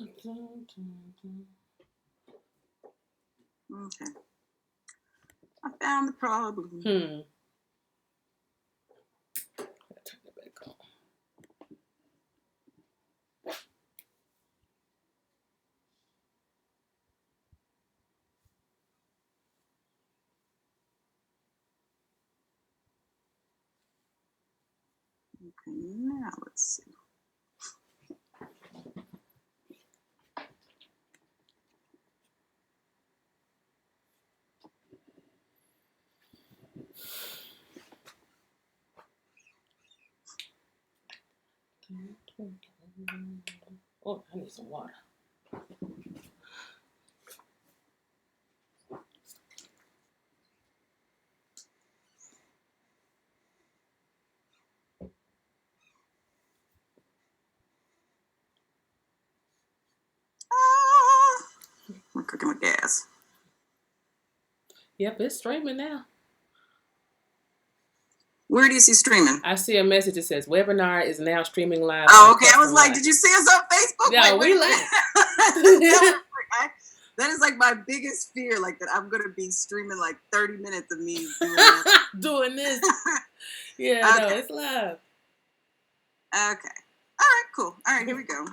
Okay. I found the problem. Turn it back on. Okay, now let's see. Oh, I need some water. We're cooking with gas. Yep, it's streaming now. Where do you see streaming? I see a message that says webinar is now streaming live. Oh, okay. I was like, did you see us on Facebook? No, we live. That is like my biggest fear, like that I'm gonna be streaming like 30 minutes of me doing this. Yeah, okay. No, it's live. Okay. All right, cool. All right, here we go.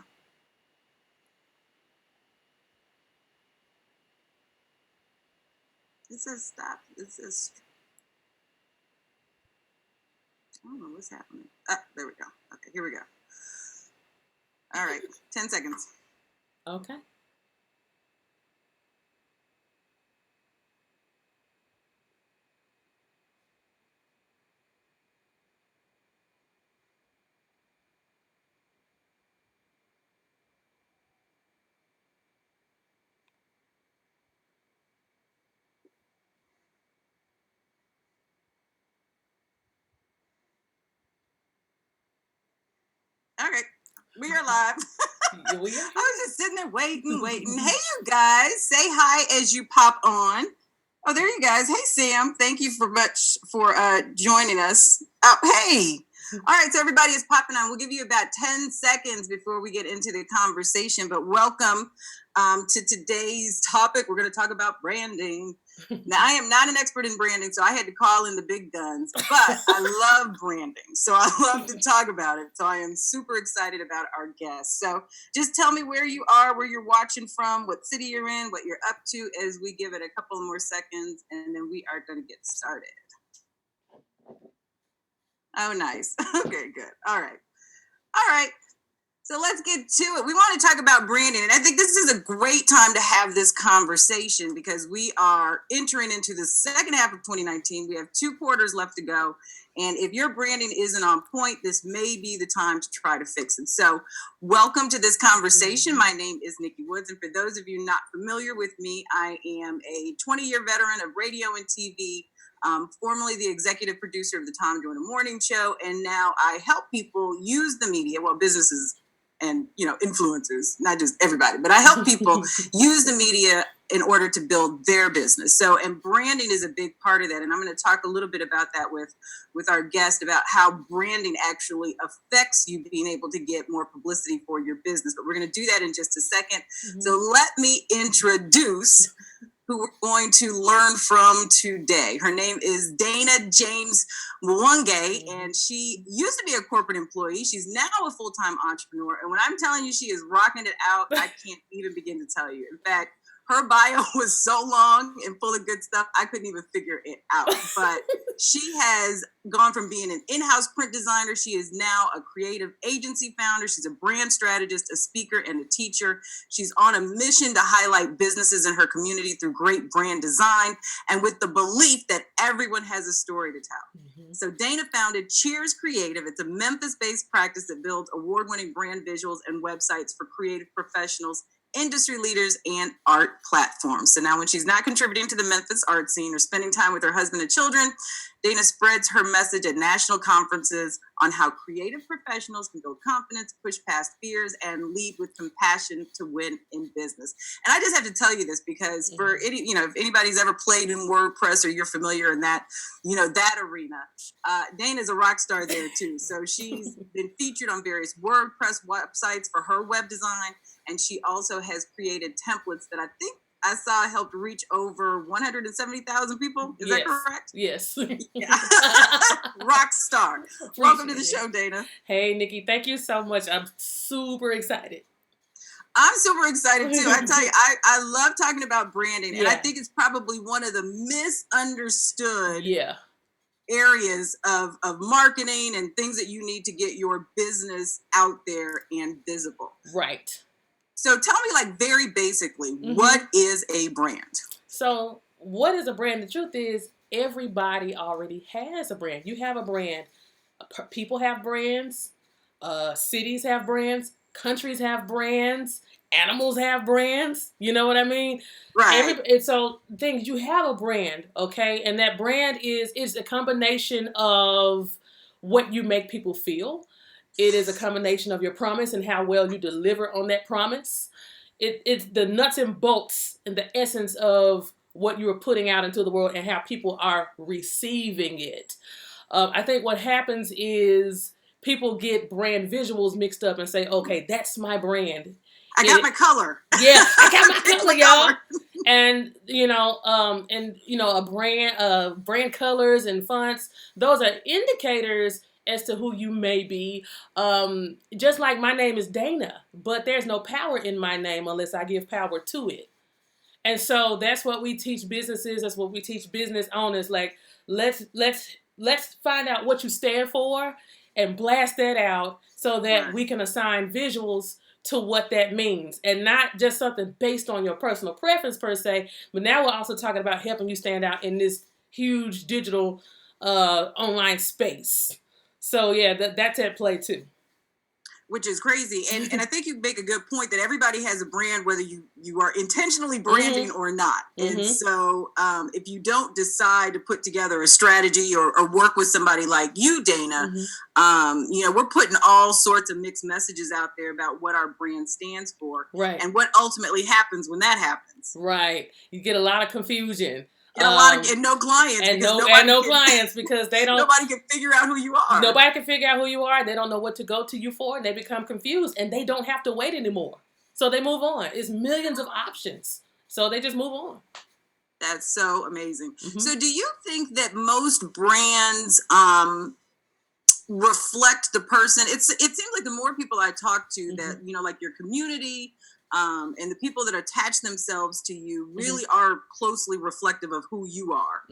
It says stop. It says I don't know what's happening. There we go. Okay, here we go. All right, 10 seconds. Okay. Okay, we are live. We are. I was just sitting there waiting. Hey, you guys, say hi as you pop on. Oh, there you guys. Hey, Sam. Thank you for joining us. Oh, hey. All right, so everybody is popping on. We'll give you about 10 seconds before we get into the conversation, but welcome to today's topic. We're going to talk about branding. Now, I am not an expert in branding, so I had to call in the big guns, but I love branding, so I love to talk about it. So I am super excited about our guests. So just tell me where you are, where you're watching from, what city you're in, what you're up to as we give it a couple more seconds, and then we are going to get started. Oh, nice. Okay, good. All right. So let's get to it. We want to talk about branding. And I think this is a great time to have this conversation because we are entering into the second half of 2019. We have 2 quarters left to go. And if your branding isn't on point, this may be the time to try to fix it. So welcome to this conversation. My name is Nikki Woods. And for those of you not familiar with me, I am a 20-year veteran of radio and TV. Formerly the executive producer of the Tom Joyner Morning Show. And now I help people use the media, well, businesses and, influencers, not just everybody, but I help people use the media in order to build their business. So, and branding is a big part of that. And I'm going to talk a little bit about that with our guest about how branding actually affects you being able to get more publicity for your business. But we're going to do that in just a second. Mm-hmm. So let me introduce who we're going to learn from today. Her name is Dana James Mwangi, and she used to be a corporate employee. She's now a full-time entrepreneur. And when I'm telling you she is rocking it out, I can't even begin to tell you. In fact, her bio was so long and full of good stuff, I couldn't even figure it out. But she has gone from being an in-house print designer. She is now a creative agency founder. She's a brand strategist, a speaker, and a teacher. She's on a mission to highlight businesses in her community through great brand design and with the belief that everyone has a story to tell. Mm-hmm. So Dana founded Cheers Creative. It's a Memphis-based practice that builds award-winning brand visuals and websites for creative professionals, industry leaders, and art platforms. So now when she's not contributing to the Memphis art scene or spending time with her husband and children, Dana spreads her message at national conferences, on how creative professionals can build confidence, push past fears, and lead with compassion to win in business. And I just have to tell you this because for any, if anybody's ever played in WordPress or you're familiar in that, that arena, Dana's a rock star there too. So she's been featured on various WordPress websites for her web design. And she also has created templates that I think I saw helped reach over 170,000 people. Is that correct? Yes. Rock star. Welcome to the show, Dana. Hey, Nikki. Thank you so much. I'm super excited. I'm super excited too. I tell you, I love talking about branding. And I think it's probably one of the misunderstood areas of marketing and things that you need to get your business out there and visible. Right. So tell me, like, very basically, what is a brand? So what is a brand? The truth is, everybody already has a brand. You have a brand. People have brands. Cities have brands. Countries have brands. Animals have brands. You know what I mean? Right. And so things, you have a brand, okay? And that brand is a combination of what you make people feel. It is a combination of your promise and how well you deliver on that promise. It's the nuts and bolts and the essence of what you are putting out into the world and how people are receiving it. I think what happens is people get brand visuals mixed up and say, okay, that's my brand. I got my color. Yeah, I got my color, y'all. And, brand colors and fonts, those are indicators as to who you may be. Just like my name is Dana, but there's no power in my name unless I give power to it. And so that's what we teach businesses. That's what we teach business owners. Like, let's find out what you stand for and blast that out so that we can assign visuals to what that means, and not just something based on your personal preference per se, but now we're also talking about helping you stand out in this huge digital online space. So yeah, that's at play too. Which is crazy. And I think you make a good point that everybody has a brand, whether you are intentionally branding or not. And so if you don't decide to put together a strategy or work with somebody like you, Dana, we're putting all sorts of mixed messages out there about what our brand stands for. Right. And what ultimately happens when that happens. Right. You get a lot of confusion. Get a lot of no clients and clients because they don't. Nobody can figure out who you are. Nobody can figure out who you are. They don't know what to go to you for, and they become confused, and they don't have to wait anymore. So they move on. It's millions of options, so they just move on. That's so amazing. So, do you think that most brands reflect the person? It seems like the more people I talk to, that like your community. And the people that attach themselves to you really are closely reflective of who you are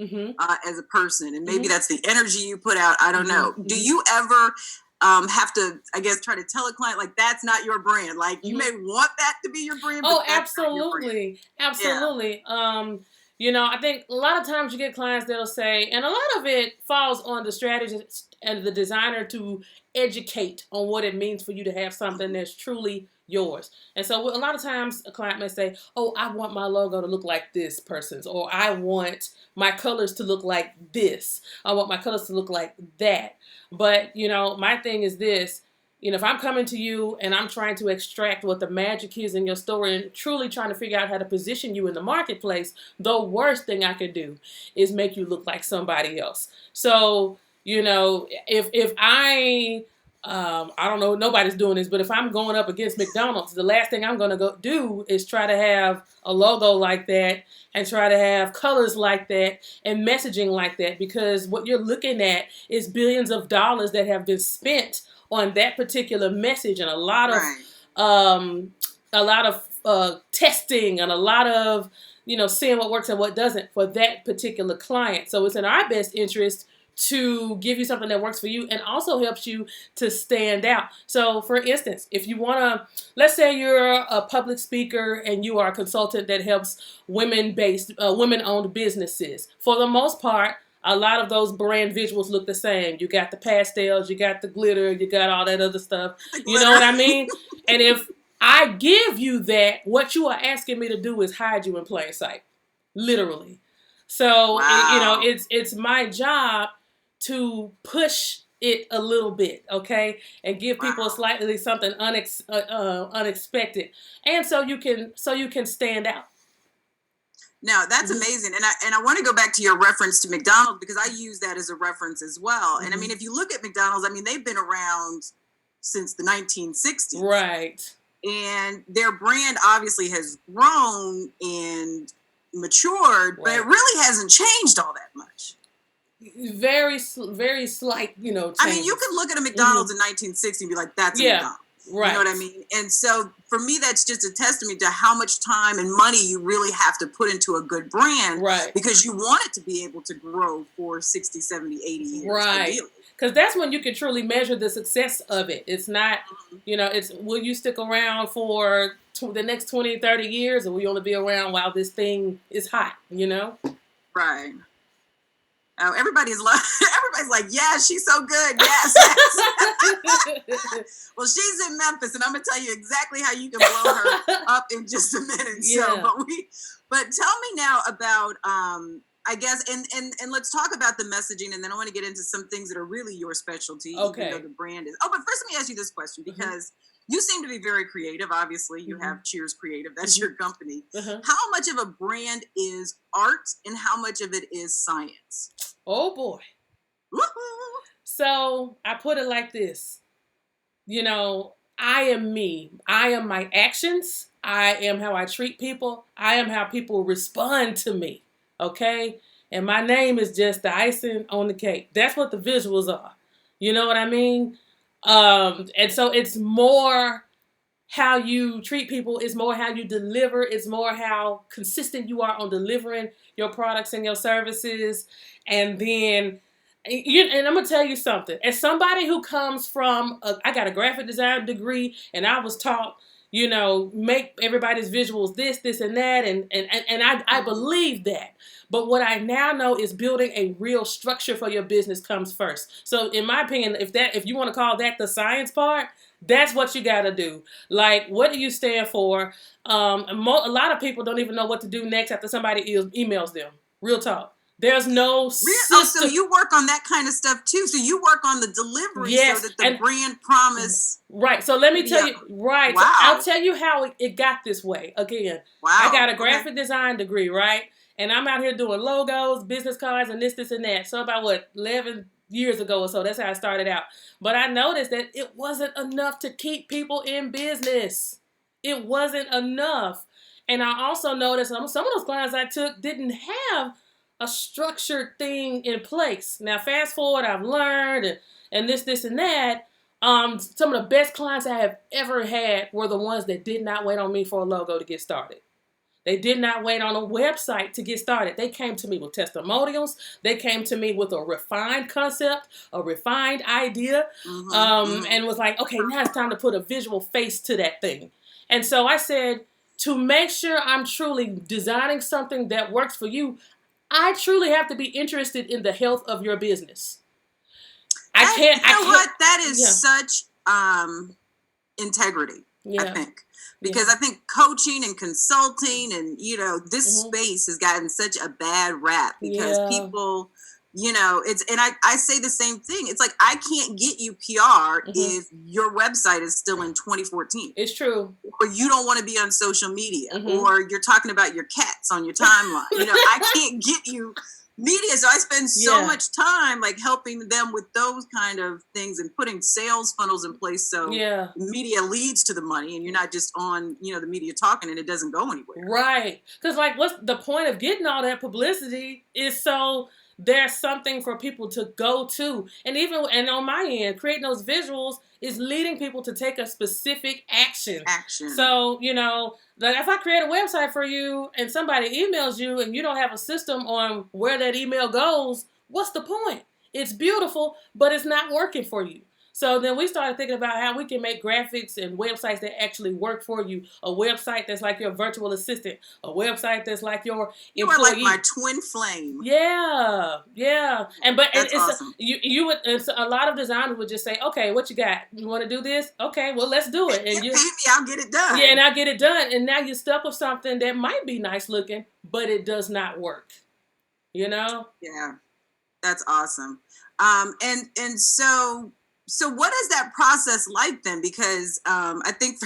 as a person. And maybe that's the energy you put out. I don't know. Do you ever have to, I guess, try to tell a client, like, that's not your brand? Like, you may want that to be your brand. Oh, absolutely. Absolutely. Yeah. I think a lot of times you get clients that'll say, and a lot of it falls on the strategist and the designer to educate on what it means for you to have something that's truly yours. And so a lot of times a client may say, oh, I want my logo to look like this person's, or I want my colors to look like this. I want my colors to look like that. But, my thing is this, if I'm coming to you and I'm trying to extract what the magic is in your story and truly trying to figure out how to position you in the marketplace, the worst thing I could do is make you look like somebody else. So, if I don't know, nobody's doing this, but if I'm going up against McDonald's, the last thing I'm going to go do is try to have a logo like that and try to have colors like that and messaging like that, because what you're looking at is billions of dollars that have been spent on that particular message, and a lot of testing and a lot of seeing what works and what doesn't for that particular client. So it's in our best interest to give you something that works for you and also helps you to stand out. So for instance, if you want to, let's say you're a public speaker and you are a consultant that helps women-owned businesses. For the most part, a lot of those brand visuals look the same. You got the pastels, you got the glitter, you got all that other stuff. You know what I mean? And if I give you that, what you are asking me to do is hide you in plain sight. Literally. So, it's my job to push it a little bit, okay, and give people Wow. slightly something unexpected, and so you can stand out. Now that's amazing, and I want to go back to your reference to McDonald's because I use that as a reference as well. And I mean, if you look at McDonald's, I mean they've been around since the 1960s, Right? And their brand obviously has grown and matured, but it really hasn't changed all that much. Very slight, changes. I mean, you could look at a McDonald's in 1960 and be like, "That's a McDonald's." Right. You know what I mean? And so for me, that's just a testament to how much time and money you really have to put into a good brand. Right. Because you want it to be able to grow for 60, 70, 80 years. Right. Because that's when you can truly measure the success of it. It's not, it's will you stick around for the next 20, 30 years, or will you only be around while this thing is hot, Right. Oh, everybody's like, yeah, she's so good. Yes. Yes. Well, she's in Memphis, and I'm gonna tell you exactly how you can blow her up in just a minute. Yeah. So, but tell me now about, I guess, and let's talk about the messaging, and then I want to get into some things that are really your specialty, okay, even though the brand is. Oh, but first, let me ask you this question because. You seem to be very creative. Obviously, you have Cheers Creative. That's your company. How much of a brand is art and how much of it is science? Oh, boy. Woo-hoo. So I put it like this. I am me. I am my actions. I am how I treat people. I am how people respond to me. Okay? And my name is just the icing on the cake. That's what the visuals are. You know what I mean? And so it's more how you treat people, it's more how you deliver, it's more how consistent you are on delivering your products and your services. And then, and I'm going to tell you something. As somebody who comes from, I got a graphic design degree, and I was taught, make everybody's visuals this, and that, and I believe that. But what I now know is building a real structure for your business comes first. So in my opinion, if you want to call that the science part, that's what you got to do. Like, what do you stand for? A lot of people don't even know what to do next after somebody emails them. Real talk. There's no system. Oh, so you work on that kind of stuff too. So you work on the delivery so that the brand promise. Right. So let me tell you. Right. Wow. So I'll tell you how it got this way. Again, wow. I got a graphic design degree, right? And I'm out here doing logos, business cards, and this, and that. So about 11 years ago or so, that's how I started out. But I noticed that it wasn't enough to keep people in business. It wasn't enough. And I also noticed some of those clients I took didn't have a structured thing in place. Now, fast forward, I've learned and this, and that. Some of the best clients I have ever had were the ones that did not wait on me for a logo to get started. They did not wait on a website to get started. They came to me with testimonials. They came to me with a refined concept, a refined idea, and was like, okay, now it's time to put a visual face to that thing. And so I said, to make sure I'm truly designing something that works for you, I truly have to be interested in the health of your business. That is such integrity, I think. Because I think coaching and consulting and, this space has gotten such a bad rap because people, I say the same thing. It's like, I can't get you PR if your website is still in 2014. It's true. Or you don't want to be on social media or you're talking about your cats on your timeline. I can't get you media. So I spend so much time helping them with those kind of things and putting sales funnels in place. So media leads to the money and you're not just on, the media talking and it doesn't go anywhere. Right. Because what's the point of getting all that publicity is so there's something for people to go to. And on my end, creating those visuals is leading people to take a specific action. So, if I create a website for you and somebody emails you and you don't have a system on where that email goes, what's the point? It's beautiful, but it's not working for you. So then we started thinking about how we can make graphics and websites that actually work for you. A website that's like your virtual assistant. A website that's like your employee. You are like my twin flame. Yeah. And it's awesome. A lot of designers would just say, okay, what you got? You want to do this? Okay, well, let's do it. And you pay me, I'll get it done. Yeah, and I'll get it done. And now you're stuck with something that might be nice looking, but it does not work. Yeah, that's awesome. And so what is that process like then? Because I think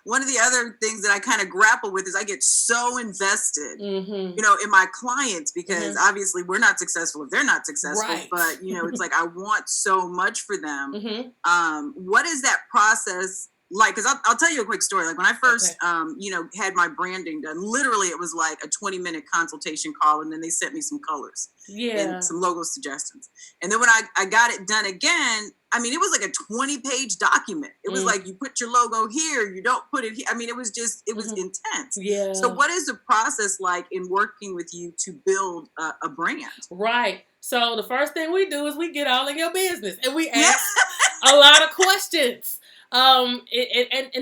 one of the other things that I kind of grapple with is I get so invested, in my clients, because obviously we're not successful if they're not successful, right. But it's like I want so much for them. What is that process like? Because I'll tell you a quick story. Like when I first, had my branding done, literally it was like a 20-minute consultation call, and then they sent me some colors and some logo suggestions. And then when I got it done again, I mean, it was like a 20-page document. It was like, you put your logo here, you don't put it here. I mean, it was intense. Yeah. So what is the process like in working with you to build a brand? Right. So the first thing we do is we get all in your business and we ask a lot of questions. And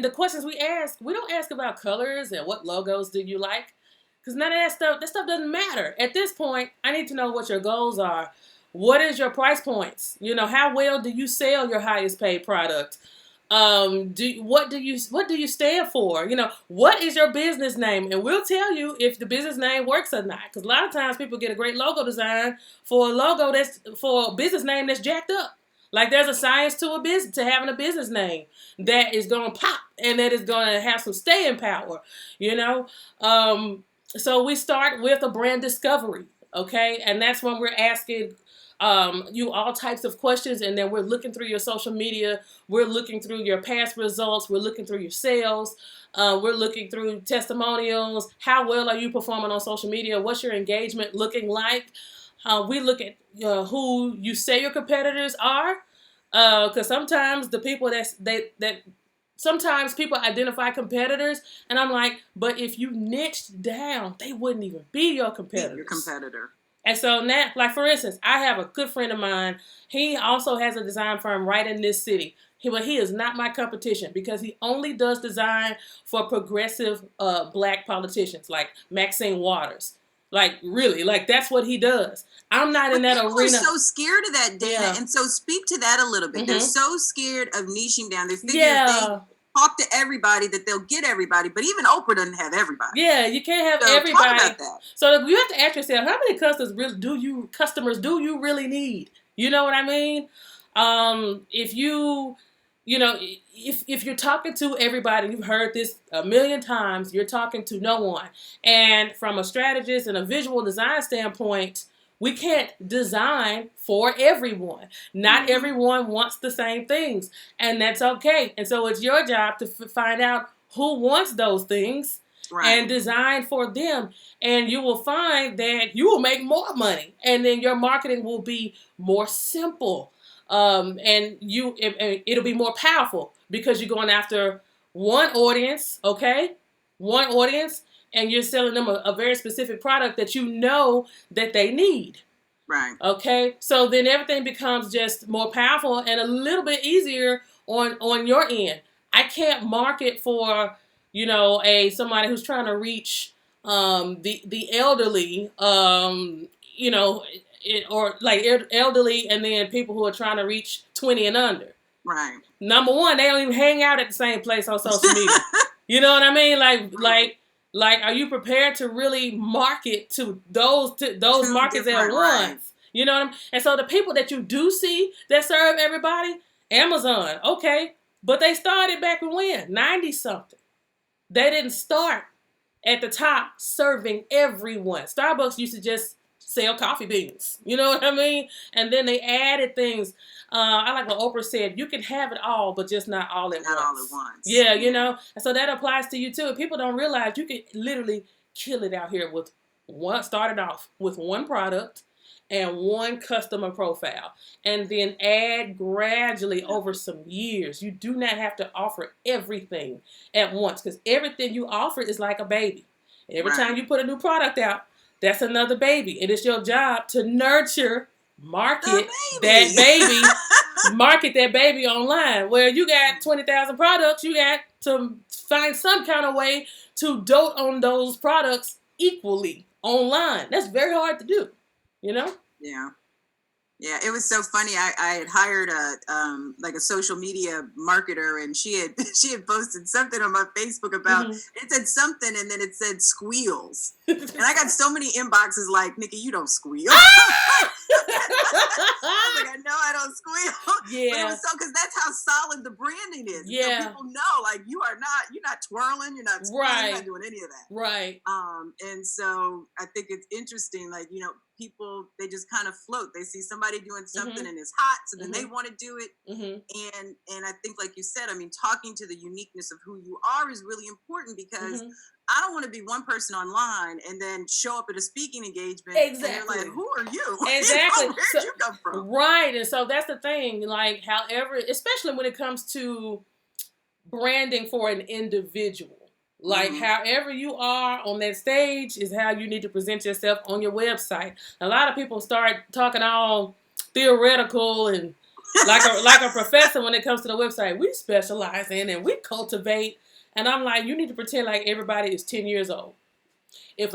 the questions we ask, we don't ask about colors and what logos do you like, because none of that stuff doesn't matter. At this point, I need to know what your goals are. What is your price points? How well do you sell your highest paid product? What do you stand for? What is your business name? And we'll tell you if the business name works or not. Because a lot of times people get a great logo design for a business name that's jacked up. Like there's a science to having a business name that is going to pop and that is going to have some staying power. So we start with a brand discovery, okay, and that's when we're asking you all types of questions, and then we're looking through your social media, we're looking through your past results, we're looking through your sales, we're looking through testimonials. How well are you performing on social media? What's your engagement looking like? We look at who you say your competitors are, because sometimes the people sometimes people identify competitors, and I'm like, but if you niched down, they wouldn't even be your competitors. Your competitor. And so now, like for instance, I have a good friend of mine. He also has a design firm right in this city. But he is not my competition because he only does design for progressive black politicians like Maxine Waters. Like really, like that's what he does. I'm not in that people arena. People are so scared of that, Dana. Yeah. And so speak to that a little bit. They're so scared of niching down. They figure if they talk to everybody that they'll get everybody, but even Oprah doesn't have everybody. Yeah, you can't have everybody. Talk about that. So you have to ask yourself, how many customers do you really need? You know what I mean? If you're talking to everybody, you've heard this a million times, you're talking to no one. And from a strategist and a visual design standpoint, we can't design for everyone. Not everyone wants the same things, and that's okay. And so it's your job to find out who wants those things and design for them. And you will find that you will make more money, and then your marketing will be more simple. And it'll be more powerful because you're going after one audience, okay? One audience. And you're selling them a very specific product that you know that they need. Right. Okay. So then everything becomes just more powerful and a little bit easier on your end. I can't market for, somebody who's trying to reach the elderly, or like elderly, and then people who are trying to reach 20 and under. Right. Number one, they don't even hang out at the same place on social media. You know what I mean? Like, are you prepared to really market to those markets at once? You know what I mean? And so the people that you do see that serve everybody, Amazon, okay, but they started back when 90-something. They didn't start at the top serving everyone. Starbucks used to just sell coffee beans. You know what I mean? And then they added things. I like what Oprah said, you can have it all, but just not all at once. Not all at once. Yeah, And so that applies to you too. If people don't realize you can literally kill it out here with started off with one product and one customer profile, and then add gradually over some years. You do not have to offer everything at once, because everything you offer is like a baby. Every time you put a new product out, that's another baby. It is your job to nurture, market that baby online. Where you got 20,000 products, you got to find some kind of way to dote on those products equally online. That's very hard to do, Yeah. Yeah, it was so funny. I had hired a social media marketer, and she had posted something on my Facebook about it said something, and then it said squeals, and I got so many inboxes like, Nikki, you don't squeal. I was like, I know I don't squeal. Yeah. But it was so, because that's how solid the branding is. Yeah. So people know, like, you're not twirling, you're not squealing, Right. you're not doing any of that. Right. And so I think it's interesting, like, people, they just kind of float. They see somebody doing something and it's hot, so then they want to do it. And I think, like you said, I mean, talking to the uniqueness of who you are is really important, because I don't want to be one person online and then show up at a speaking engagement and you're like, who are you? Exactly. Where'd you come from? Right. And so that's the thing. Like, however, especially when it comes to branding for an individual, like however you are on that stage is how you need to present yourself on your website. A lot of people start talking all theoretical and like a professor when it comes to the website. We specialize in and we cultivate. And I'm like, you need to pretend like everybody is 10 years old. If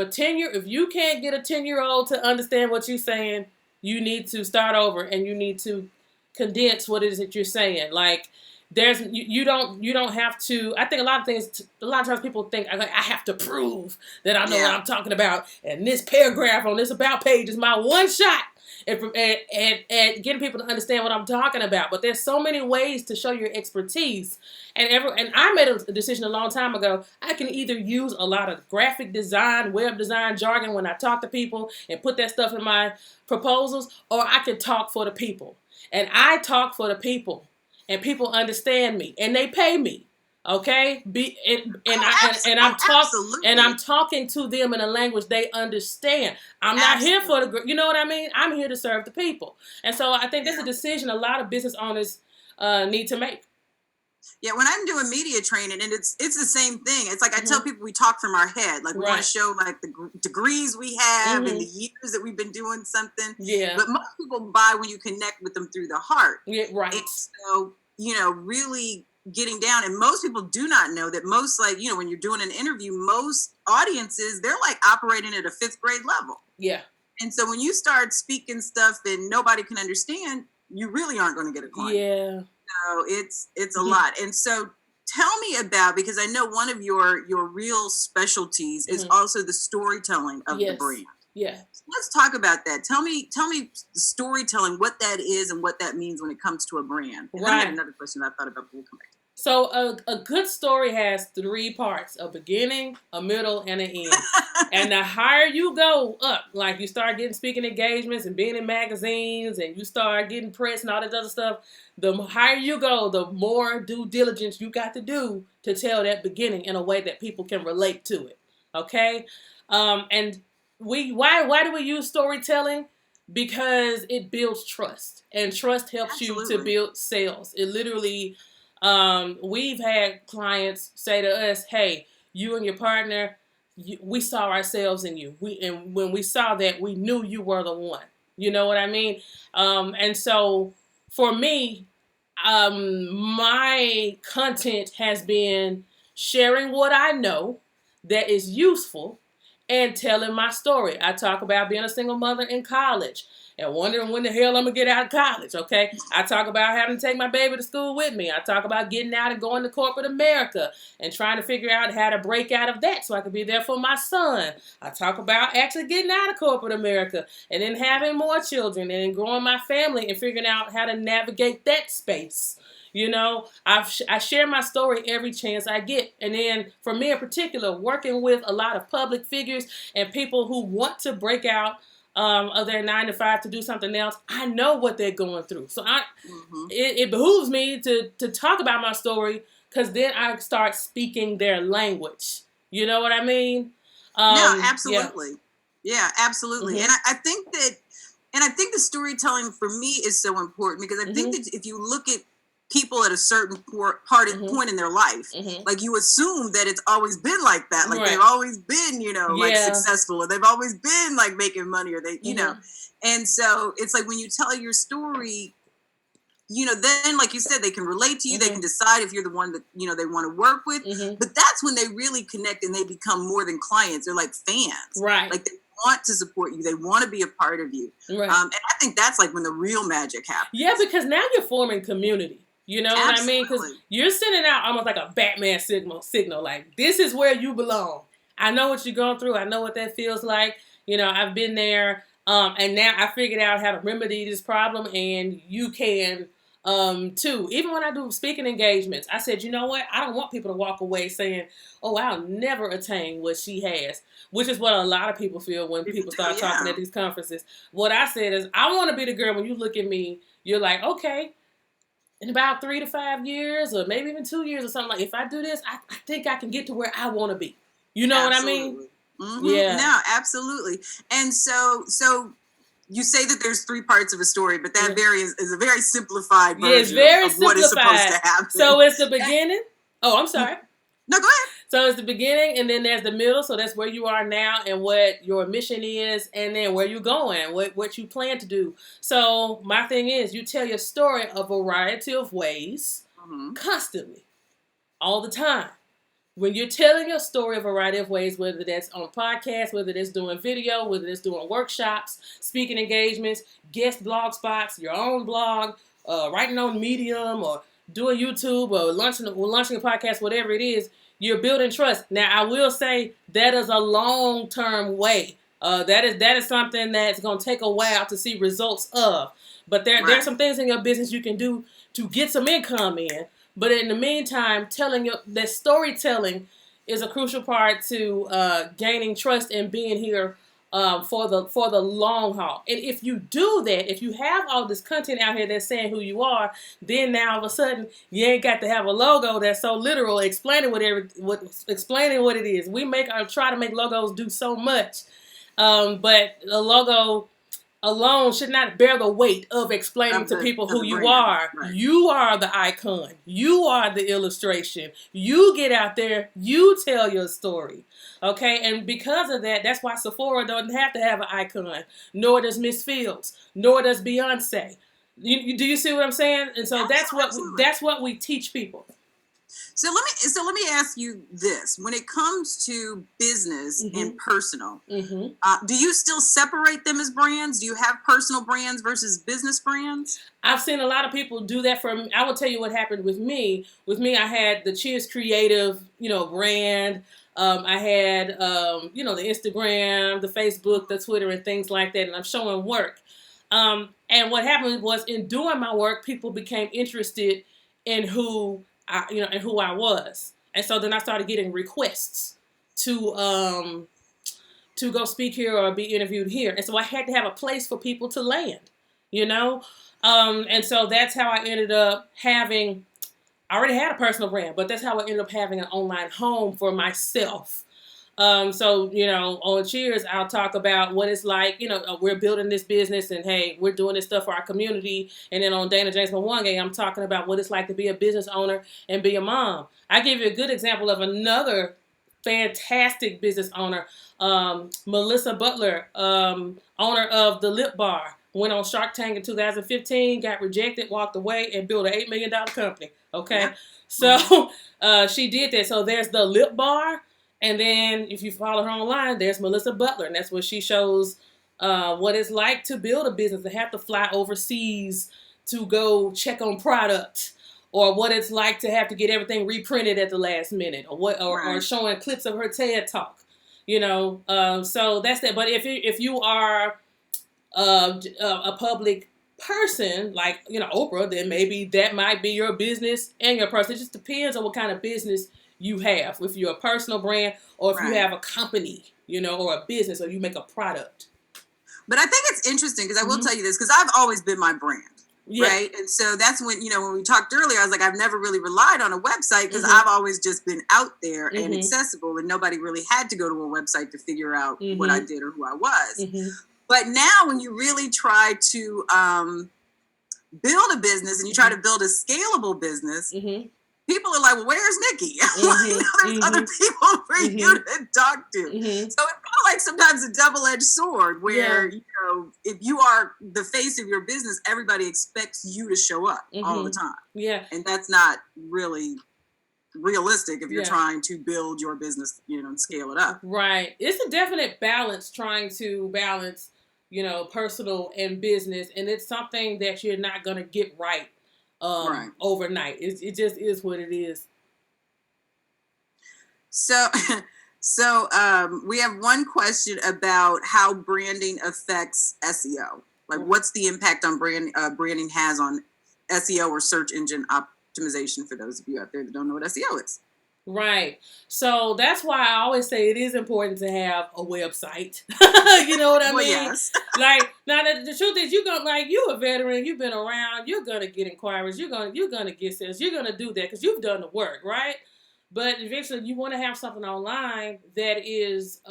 you can't get a 10-year-old to understand what you're saying, you need to start over and you need to condense what it is that you're saying. Like, you don't have to. I think a lot of times people think I have to prove that I know what I'm talking about, and this paragraph on this about page is my one shot at getting people to understand what I'm talking about. But there's so many ways to show your expertise, and I made a decision a long time ago. I can either use a lot of graphic design, web design jargon when I talk to people and put that stuff in my proposals, or I can talk for the people, and I talk for the people. And people understand me, and they pay me, okay? I'm talking to them in a language they understand. I'm not here for you know what I mean? I'm here to serve the people, and so I think that's a decision a lot of business owners need to make. Yeah, when I'm doing media training, and it's the same thing. It's like I tell people we talk from our head. Like, we want to show, like, the degrees we have and the years that we've been doing something. Yeah. But most people buy when you connect with them through the heart. Yeah, right. And so, really getting down. And most people do not know that most, like, when you're doing an interview, most audiences, they're like operating at a 5th grade level. Yeah. And so when you start speaking stuff that nobody can understand, you really aren't going to get a client. Yeah. So it's a lot. And so tell me about, because I know one of your real specialties is also the storytelling of the brand. Yeah. So let's talk about that. Tell me the storytelling, what that is and what that means when it comes to a brand. And I had another question I thought about, but we'll come back. So a good story has 3 parts: a beginning, a middle, and an end. And the higher you go up, like you start getting speaking engagements and being in magazines and you start getting press and all that other stuff, the higher you go, the more due diligence you got to do to tell that beginning in a way that people can relate to it. Okay? And why do we use storytelling? Because it builds trust, and trust helps you to build sales. It literally, we've had clients say to us, "Hey, you and your partner, we saw ourselves in you. And when we saw that, we knew you were the one." You know what I mean? And so for me, my content has been sharing what I know that is useful and telling my story. I talk about being a single mother in college and wondering when the hell I'm going to get out of college, okay? I talk about having to take my baby to school with me. I talk about getting out and going to corporate America and trying to figure out how to break out of that so I could be there for my son. I talk about actually getting out of corporate America and then having more children and then growing my family and figuring out how to navigate that space. I share my story every chance I get. And then for me in particular, working with a lot of public figures and people who want to break out of their 9 to 5 to do something else, I know what they're going through. So it behooves me to talk about my story, because then I start speaking their language. You know what I mean? No, absolutely. Yeah, absolutely. And I think the storytelling for me is so important, because I think that if you look at people at a certain point in their life, like, you assume that it's always been like that, like they've always been, like, successful, or they've always been, like, making money, or they, and so it's like, when you tell your story, then, like you said, they can relate to you, they can decide if you're the one that, they want to work with, but that's when they really connect and they become more than clients. They're like fans, right? Like, they want to support you, they want to be a part of you, and I think that's like when the real magic happens. Yeah, because now you're forming community. You know what I mean? Because you're sending out almost like a Batman signal, like, this is where you belong. I know what you're going through. I know what that feels like. I've been there. And now I figured out how to remedy this problem, and you can too. Even when I do speaking engagements, I said, you know what? I don't want people to walk away saying, oh, I'll never attain what she has, which is what a lot of people feel when people start talking at these conferences. What I said is, I want to be the girl when you look at me, you're like, okay, in about 3 to 5 years, or maybe even 2 years or something, like, if I do this, I think I can get to where I want to be. You know what I mean? Mm-hmm. Yeah. No, absolutely. And so you say that there's 3 parts of a story, but that is a very simplified version it's very of what is supposed to happen. So it's the beginning. Oh, I'm sorry. No, go ahead. So it's the beginning, and then there's the middle. So that's where you are now and what your mission is, and then where you're going, what you plan to do. So my thing is, you tell your story a variety of ways, constantly, all the time. When you're telling your story a variety of ways, whether that's on a podcast, whether that's doing video, whether that's doing workshops, speaking engagements, guest blog spots, your own blog, writing on Medium, or doing YouTube, or launching a podcast, whatever it is, you're building trust. Now, I will say that is a long-term way. That is something that's going to take a while to see results of. But there's some things in your business you can do to get some income in. But in the meantime, that storytelling is a crucial part to gaining trust and being here for the long haul. And if you do that, if you have all this content out here that's saying who you are, then now all of a sudden you ain't got to have a logo that's so literal explaining what it is. We try to make logos do so much, but the logo alone should not bear the weight of explaining to people who you are. Right. You are the icon. You are the illustration. You get out there. You tell your story. Okay? And because of that, that's why Sephora doesn't have to have an icon. Nor does Miss Fields. Nor does Beyonce. Do you see what I'm saying? And so that's what we teach people. So let me ask you this: when it comes to business and personal, do you still separate them as brands? Do you have personal brands versus business brands? I've seen a lot of people do that. I will tell you what happened with me. With me, I had the Cheers Creative, brand. I had, the Instagram, the Facebook, the Twitter, and things like that. And I'm showing work. And what happened was, in doing my work, people became interested in who I was. And so then I started getting requests to go speak here or be interviewed here. And so I had to have a place for people to land, and so that's how I ended up having, I already had a personal brand, but that's how I ended up having an online home for myself. So, on Cheers, I'll talk about what it's like, we're building this business and, hey, we're doing this stuff for our community. And then on Dana James Mwangi, I'm talking about what it's like to be a business owner and be a mom. I give you a good example of another fantastic business owner, Melissa Butler, owner of the Lip Bar, went on Shark Tank in 2015, got rejected, walked away, and built an $8 million company. Okay. Yeah. So she did that. So there's the Lip Bar. And then if you follow her online, there's Melissa Butler. And that's where she shows what it's like to build a business, to have to fly overseas to go check on product, or what it's like to have to get everything reprinted at the last minute, or showing clips of her TED Talk. So that's that. But if you are a public person like Oprah, then maybe that might be your business and your person. It just depends on what kind of business you have, if you're a personal brand or if you have a company, or a business, or you make a product. But I think it's interesting because I will tell you this, because I've always been my brand, right? And so that's when, when we talked earlier, I was like, I've never really relied on a website because I've always just been out there and accessible, and nobody really had to go to a website to figure out what I did or who I was. But now when you really try to build a business and you try to build a scalable business, people are like, well, where's Nikki? There's other people for you to talk to. So it's kind of like sometimes a double-edged sword where, if you are the face of your business, everybody expects you to show up all the time. Yeah. And that's not really realistic if you're trying to build your business, and scale it up. Right. It's a definite balance, trying to balance, personal and business. And it's something that you're not going to get right overnight. It just is what it is. So So we have one question about how branding affects SEO. Like, what's the impact on branding has on SEO or search engine optimization for those of you out there that don't know what SEO is? Right. So that's why I always say it is important to have a website. You know what I Well, mean? yes. Like, now the truth is, you're a veteran, you've been around, you're gonna get inquiries, you're gonna get sales, you're gonna do that because you've done the work, right? But eventually, you want to have something online that is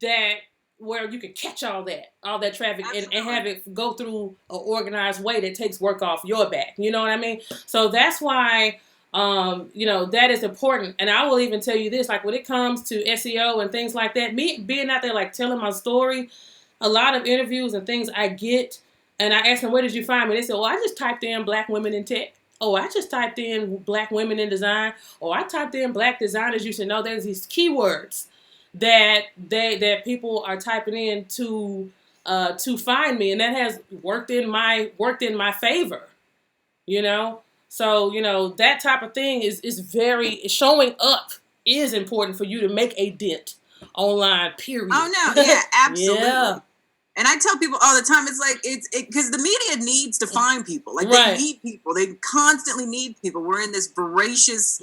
that where you can catch all that traffic and have it go through an organized way that takes work off your back. You know what I mean? So that's why that is important. And I will even tell you this, like when it comes to SEO and things like that, me being out there like telling my story, a lot of interviews and things I get, and I ask them, where did you find me? They say, I just typed in Black women in tech. Oh, I just typed in Black women in design. Oh, I typed in Black designers. You should know there's these keywords that people are typing in to find me, and that has worked in my favor. So that type of thing is very showing up is important for you to make a dent online. Period. Oh no, yeah, absolutely. Yeah. And I tell people all the time, it's like because the media needs to find people. Like Right. they need people. They constantly need people. We're in this voracious,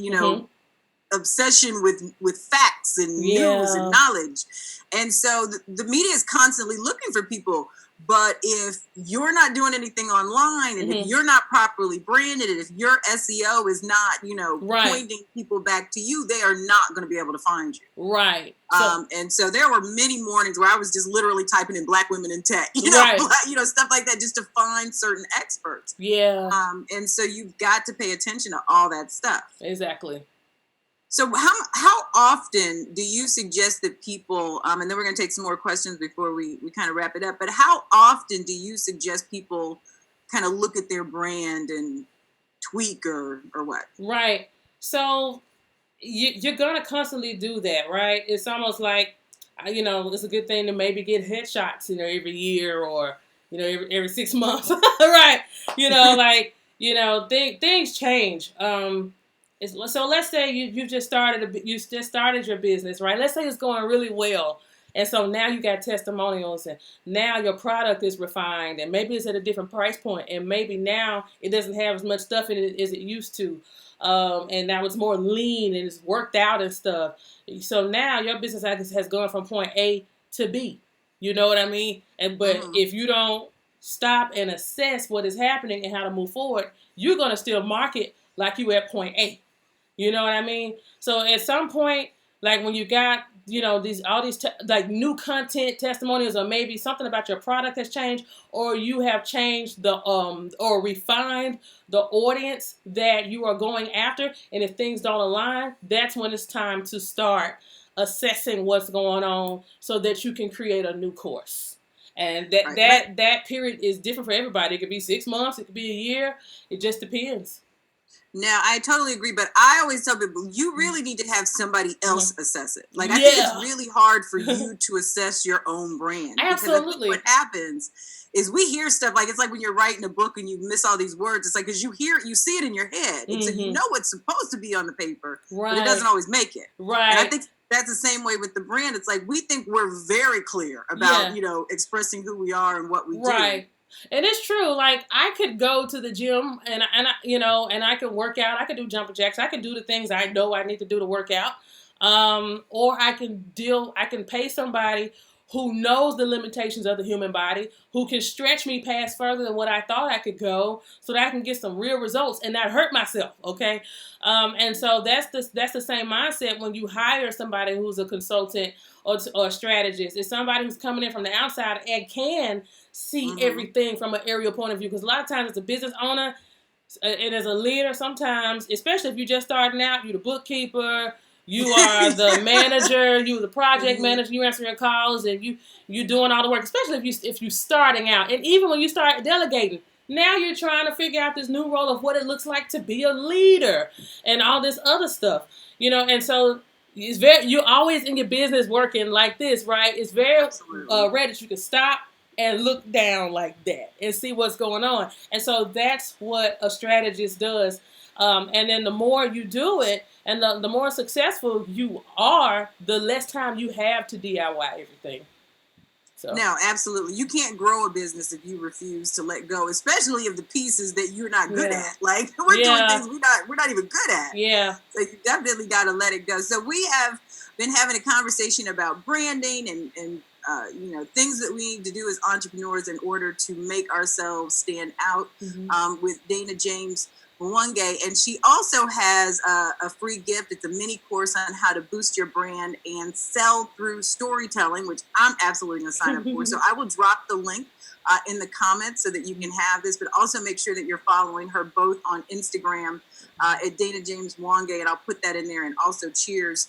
obsession with facts and news and knowledge. And so the media is constantly looking for people. But if you're not doing anything online and if you're not properly branded and if your SEO is not, pointing people back to you, they are not going to be able to find you. Right. And so there were many mornings where I was just literally typing in Black women in tech, stuff like that just to find certain experts. Yeah. And so you've got to pay attention to all that stuff. Exactly. So how often do you suggest that people, and then we're going to take some more questions before we kind of wrap it up, but how often do you suggest people kind of look at their brand and tweak or what? Right. So you're going to constantly do that, right? It's almost like, it's a good thing to maybe get headshots, every year or, every 6 months, right? Things change. So let's say you just started your business, right? Let's say it's going really well, and so now you got testimonials, and now your product is refined, and maybe it's at a different price point, and maybe now it doesn't have as much stuff in it as it used to, and now it's more lean and it's worked out and stuff. So now your business has gone from point A to B. You know what I mean? But if you don't stop and assess what is happening and how to move forward, you're gonna still market like you at point A. You know what I mean? So at some point, like when you got, all these new content testimonials, or maybe something about your product has changed, or you have changed or refined the audience that you are going after, and if things don't align, that's when it's time to start assessing what's going on so that you can create a new course. And that period is different for everybody. It could be 6 months, it could be a year. It just depends. Now, I totally agree, but I always tell people, you really need to have somebody else assess it. Like, I think it's really hard for you to assess your own brand. Absolutely. Because what happens is we hear stuff, like, it's like when you're writing a book and you miss all these words. It's like, because you see it in your head. And so you know what's supposed to be on the paper, but it doesn't always make it. Right. And I think that's the same way with the brand. It's like, we think we're very clear about, expressing who we are and what we do. Right. And it's true. Like, I could go to the gym and I could work out. I could do jumping jacks. I could do the things I know I need to do to work out. Or I can pay somebody who knows the limitations of the human body, who can stretch me past further than what I thought I could go, so that I can get some real results and not hurt myself. Okay. And so that's the same mindset when you hire somebody who's a consultant or a strategist. It's somebody who's coming in from the outside and can see everything from an aerial point of view. Because a lot of times as a business owner and as a leader, sometimes, especially if you're just starting out, you're the bookkeeper, you are the manager, you're the project manager, you answering calls, and you doing all the work, especially if you're starting out. And even when you start delegating, now you're trying to figure out this new role of what it looks like to be a leader and all this other stuff. And so you're always in your business working like this, right? It's very rare that you can stop and look down like that and see what's going on. And so that's what a strategist does. And then the more you do it, and the more successful you are, the less time you have to DIY everything. So. No, absolutely. You can't grow a business if you refuse to let go, especially of the pieces that you're not good at. Like we're doing things we're not even good at. Yeah. So you definitely got to let it go. So we have been having a conversation about branding and things that we need to do as entrepreneurs in order to make ourselves stand out. With Dana James Mwangi, and she also has a free gift. It's a mini course on how to boost your brand and sell through storytelling, which I'm absolutely going to sign up for. So I will drop the link in the comments so that you can have this, but also make sure that you're following her both on Instagram at Dana James Mwangi, and I'll put that in there, and also Cheers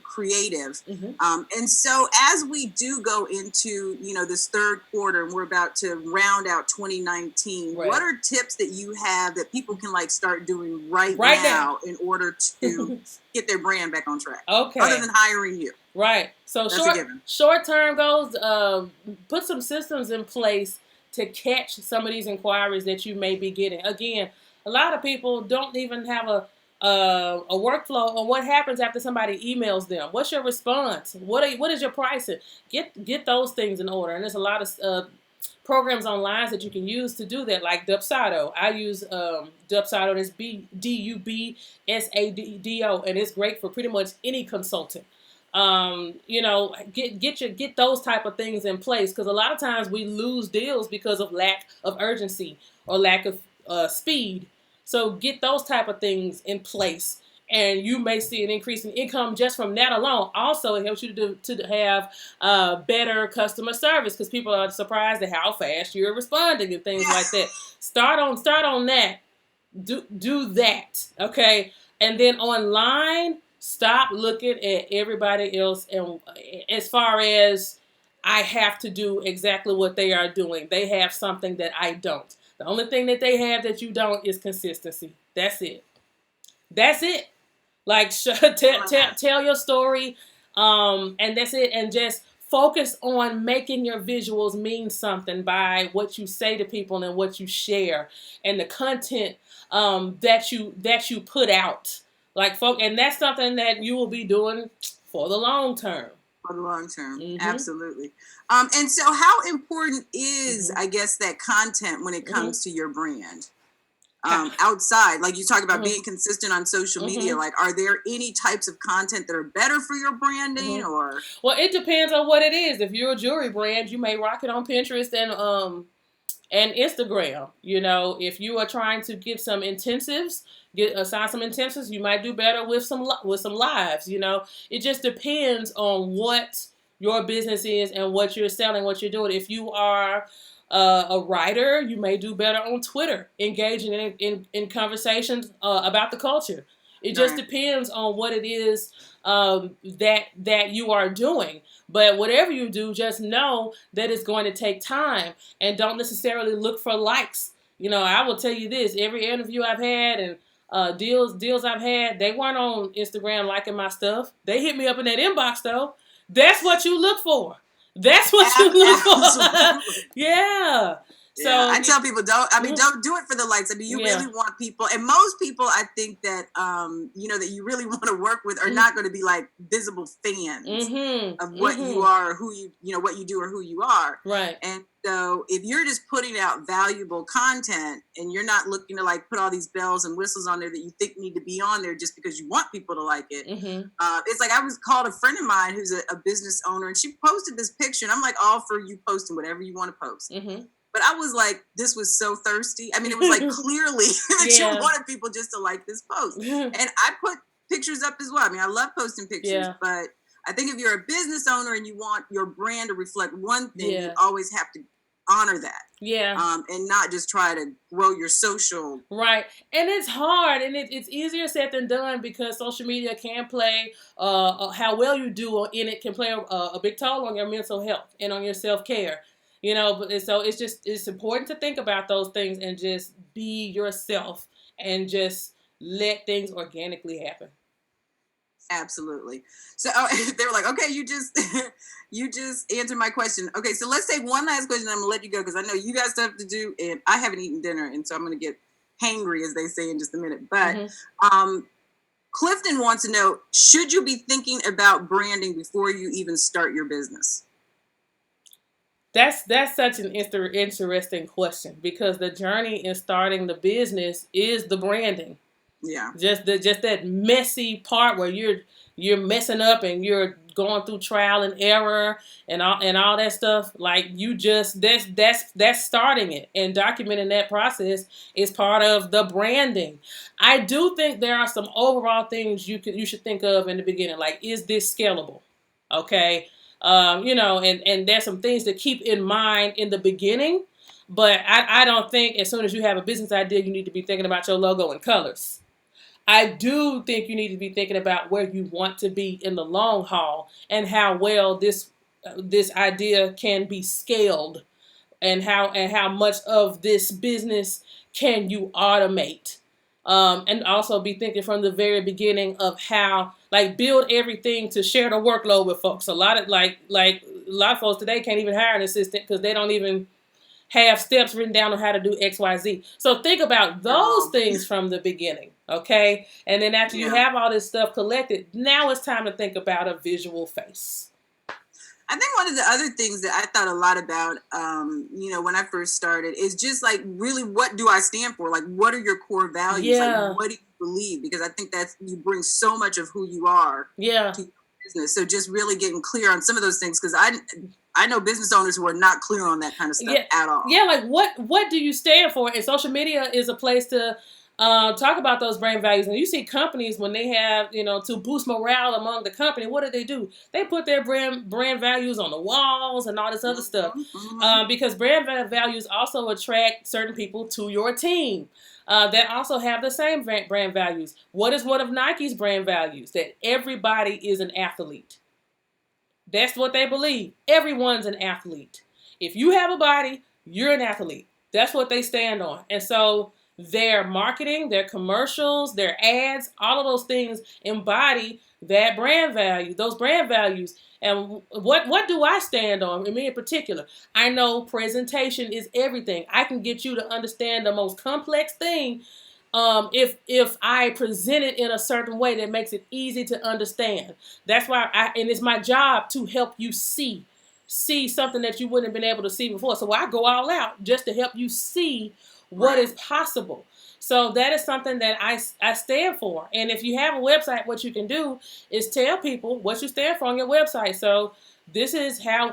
Creative. And so as we do go into, this third quarter, and we're about to round out 2019, what are tips that you have that people can start doing right now in order to get their brand back on track? Okay. Other than hiring you. Right. So short-term goals, put some systems in place to catch some of these inquiries that you may be getting. Again, a lot of people don't even have a workflow on what happens after somebody emails them. What's your response? What is your pricing? Get those things in order. And there's a lot of programs online that you can use to do that, like Dubsado. I use Dubsado. That's Dubsado, and it's great for pretty much any consultant. Get those type of things in place, because a lot of times we lose deals because of lack of urgency or lack of speed. So get those type of things in place, and you may see an increase in income just from that alone. Also, it helps you to have better customer service, because people are surprised at how fast you're responding and things like that. Start on that. Do that, okay? And then online, stop looking at everybody else, and as far as I have to do exactly what they are doing. They have something that I don't. The only thing that they have that you don't is consistency. That's it. Like, tell your story, and that's it. And just focus on making your visuals mean something by what you say to people and what you share and the content that you put out. And that's something that you will be doing for the long term. For the long term, absolutely. And so how important is, I guess, that content when it comes to your brand? Outside, like you talk about being consistent on social media, are there any types of content that are better for your branding or? Well, it depends on what it is. If you're a jewelry brand, you may rock it on Pinterest and Instagram. If you are trying to get some intensives, assign some intensives, you might do better with some lives. It just depends on what your business is and what you're selling, what you're doing. If you are a writer, you may do better on Twitter, engaging in conversations about the culture. It just depends on what it is that you are doing. But whatever you do, just know that it's going to take time, and don't necessarily look for likes. I will tell you this: every interview I've had and deals I've had, they weren't on Instagram liking my stuff. They hit me up in that inbox though. That's what you look for. That's what you look for. Yeah. So I tell people don't do it for the likes. You really want people, and most people, I think that that you really want to work with are not going to be like visible fans of what you are, or who what you do, or who you are. Right. And so if you're just putting out valuable content and you're not looking to put all these bells and whistles on there that you think need to be on there just because you want people to like it, it's like I was called a friend of mine who's a business owner, and she posted this picture, and I'm like all for you posting whatever you want to post. But I was like, this was so thirsty. It was like clearly that you wanted people just to like this post. And I put pictures up as well. I love posting pictures, but I think if you're a business owner and you want your brand to reflect one thing, you always have to honor that. And not just try to grow your social. Right. And it's hard, and it's easier said than done, because social media can play, how well you do in it can play a big toll on your mental health and on your self-care. So it's important to think about those things and just be yourself and just let things organically happen. Absolutely. So they were like, okay, you just answered my question. Okay, so let's take one last question. I'm gonna let you go because I know you got stuff to do, and I haven't eaten dinner, and so I'm gonna get hangry, as they say, in just a minute. But Clifton wants to know, should you be thinking about branding before you even start your business? That's such an interesting question, because the journey in starting the business is the branding. Yeah. Just that messy part where you're messing up and you're going through trial and error and all that stuff. Like, that's starting it, and documenting that process is part of the branding. I do think there are some overall things you should think of in the beginning. Like, is this scalable? Okay. And there's some things to keep in mind in the beginning, but I don't think as soon as you have a business idea, you need to be thinking about your logo and colors. I do think you need to be thinking about where you want to be in the long haul and how well this idea can be scaled, and how much of this business can you automate. And also be thinking from the very beginning of how, like, build everything to share the workload with folks. A lot of folks today can't even hire an assistant because they don't even have steps written down on how to do XYZ. So think about those things from the beginning, okay? And then after you have all this stuff collected, now it's time to think about a visual face. I think one of the other things that I thought a lot about, when I first started, is just like, really, what do I stand for? Like, what are your core values? Yeah. Like, what do you believe? Because I think that you bring so much of who you are to your business. So just really getting clear on some of those things, because I know business owners who are not clear on that kind of stuff at all. Yeah, like what do you stand for? And social media is a place to talk about those brand values. And you see companies, when they have, to boost morale among the company, what do? They put their brand values on the walls and all this other stuff. Because brand values also attract certain people to your team that also have the same brand values. What is one of Nike's brand values? That everybody is an athlete. That's what they believe. Everyone's an athlete. If you have a body, you're an athlete. That's what they stand on. And so their marketing, their commercials, their ads, all of those things embody that brand value, those brand values. And what do I stand on? Me in particular, I know presentation is everything. I can get you to understand the most complex thing if I present it in a certain way that makes it easy to understand. That's why and it's my job to help you see something that you wouldn't have been able to see before. So I go all out just to help you see what is possible. So that is something that I stand for. And if you have a website, what you can do is tell people what you stand for on your website. So this is how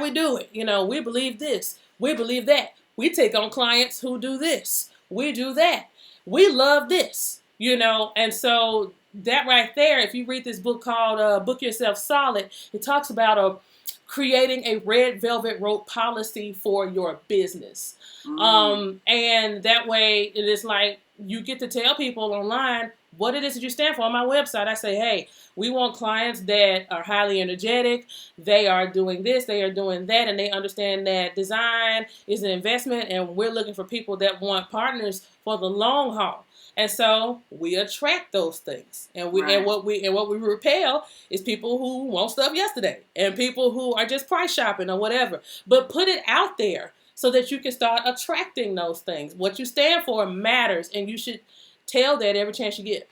we do it. We believe this. We believe that. We take on clients who do this. We do that. We love this, and so that right there, if you read this book called Book Yourself Solid, it talks about creating a red velvet rope policy for your business. And that way it is like you get to tell people online what it is that you stand for. On my website, I say, hey, we want clients that are highly energetic. They are doing this, they are doing that, and they understand that design is an investment, and we're looking for people that want partners for the long haul. And so we attract those things, and what we repel is people who want stuff yesterday, and people who are just price shopping or whatever. But put it out there so that you can start attracting those things. What you stand for matters, and you should tell that every chance you get.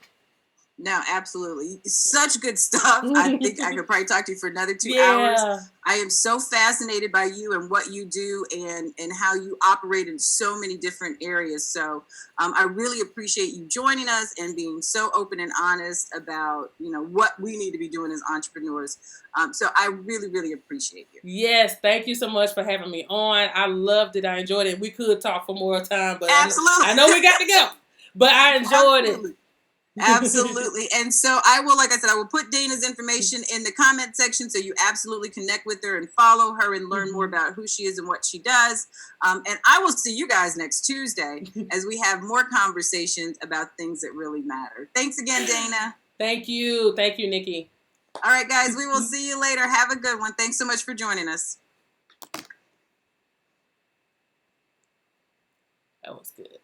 No, absolutely. Such good stuff. I think I could probably talk to you for another 2 hours. I am so fascinated by you and what you do and how you operate in so many different areas. So I really appreciate you joining us and being so open and honest about, what we need to be doing as entrepreneurs. So I really, really appreciate you. Yes. Thank you so much for having me on. I loved it. I enjoyed it. We could talk for more time, but absolutely. I know we got to go, but I enjoyed it. Absolutely. And so I will put Dana's information in the comment section so you absolutely connect with her and follow her and learn more about who she is and what she does. And I will see you guys next Tuesday as we have more conversations about things that really matter. Thanks again, Dana. Thank you. Thank you, Nikki. All right, guys, we will see you later. Have a good one. Thanks so much for joining us. That was good.